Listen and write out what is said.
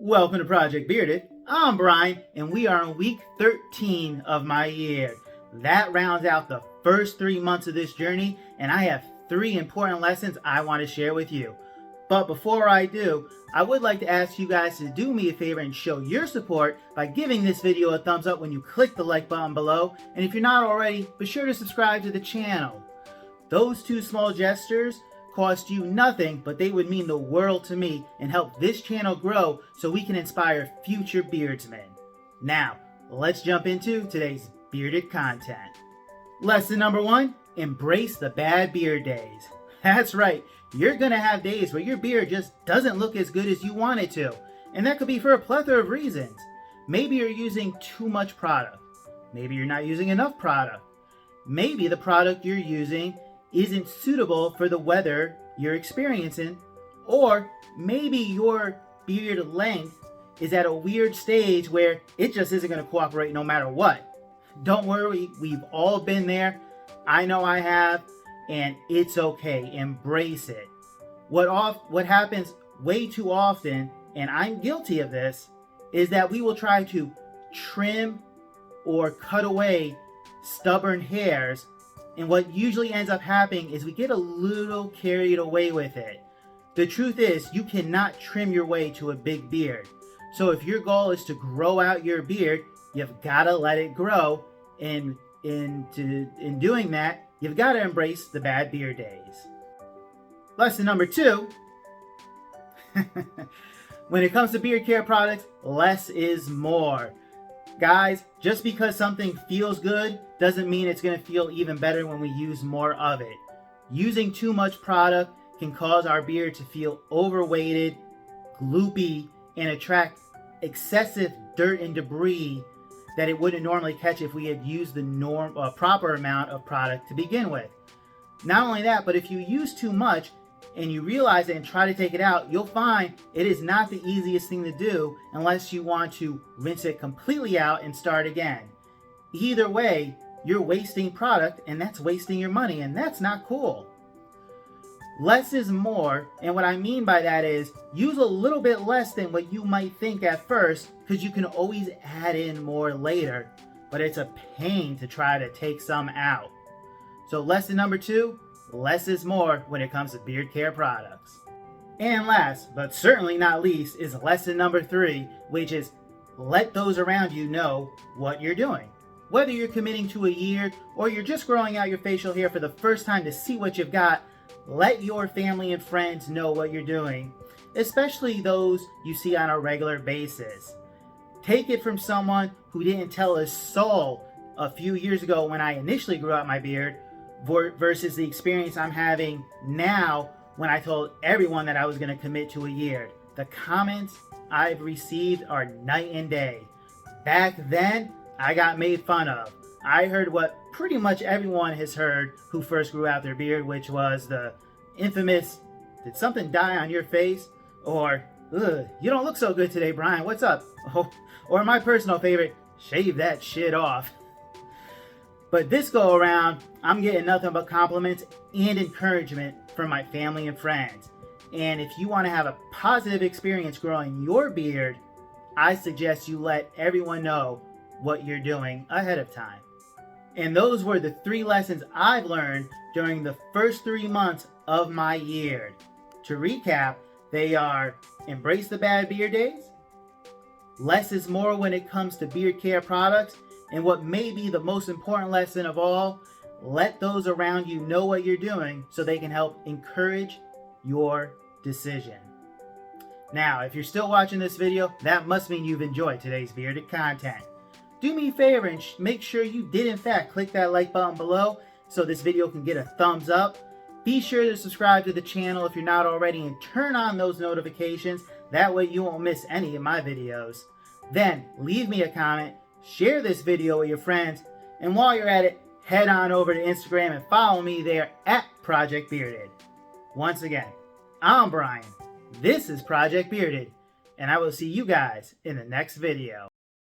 Welcome to Project Bearded. I'm Brian, and we are on week 13 of my year. That rounds out the first 3 months of this journey, and I have 3 important lessons I want to share with you. But before I do, I would like to ask you guys to do me a favor and show your support by giving this video a thumbs up when you click the like button below. And if you're not already, be sure to subscribe to the channel. Those 2 small gestures cost you nothing, but they would mean the world to me and help this channel grow so we can inspire future beardsmen. Now, let's jump into today's bearded content. Lesson number 1, embrace the bad beard days. That's right, you're gonna have days where your beard just doesn't look as good as you want it to, and that could be for a plethora of reasons. Maybe you're using too much product. Maybe you're not using enough product. Maybe the product you're using isn't suitable for the weather you're experiencing, or maybe your beard length is at a weird stage where it just isn't going to cooperate no matter what. Don't worry, we've all been there. I know I have, and it's okay. Embrace it. What happens way too often, and I'm guilty of this, is that we will try to trim or cut away stubborn hairs. And what usually ends up happening is we get a little carried away with it. The truth is, you cannot trim your way to a big beard. So if your goal is to grow out your beard, you've got to let it grow. And in doing that, you've got to embrace the bad beard days. Lesson number 2. When it comes to beard care products, less is more. Guys, just because something feels good doesn't mean it's going to feel even better when we use more of it. Using too much product can cause our beard to feel overweighted, gloopy, and attract excessive dirt and debris that it wouldn't normally catch if we had used the proper amount of product to begin with. Not only that, but if you use too much and you realize it and try to take it out, you'll find it is not the easiest thing to do unless you want to rinse it completely out and start again. Either way, you're wasting product, and that's wasting your money, and that's not cool. Less is more, and what I mean by that is use a little bit less than what you might think at first, because you can always add in more later, but it's a pain to try to take some out. So lesson number 2, less is more when it comes to beard care products. And last, but certainly not least, is lesson number 3, which is let those around you know what you're doing. Whether you're committing to a year or you're just growing out your facial hair for the first time to see what you've got, let your family and friends know what you're doing, especially those you see on a regular basis. Take it from someone who didn't tell a soul a few years ago when I initially grew out my beard, versus the experience I'm having now when I told everyone that I was going to commit to a year. The comments I've received are night and day. Back then, I got made fun of. I heard what pretty much everyone has heard who first grew out their beard, which was the infamous, "Did something die on your face?" Or, "Ugh, you don't look so good today, Brian. What's up?" Oh, or my personal favorite, "Shave that shit off." But this go around, I'm getting nothing but compliments and encouragement from my family and friends. And if you want to have a positive experience growing your beard, I suggest you let everyone know what you're doing ahead of time. And those were the 3 lessons I've learned during the first 3 months of my year. To recap, they are embrace the bad beard days, less is more when it comes to beard care products, and what may be the most important lesson of all, let those around you know what you're doing so they can help encourage your decision. Now, if you're still watching this video, that must mean you've enjoyed today's bearded content. Do me a favor and make sure you did in fact click that like button below so this video can get a thumbs up. Be sure to subscribe to the channel if you're not already and turn on those notifications. That way you won't miss any of my videos. Then leave me a comment, share this video with your friends, and while you're at it, head on over to Instagram and follow me there at Project Bearded. Once again, I'm Brian. This is Project Bearded, and I will see you guys in the next video.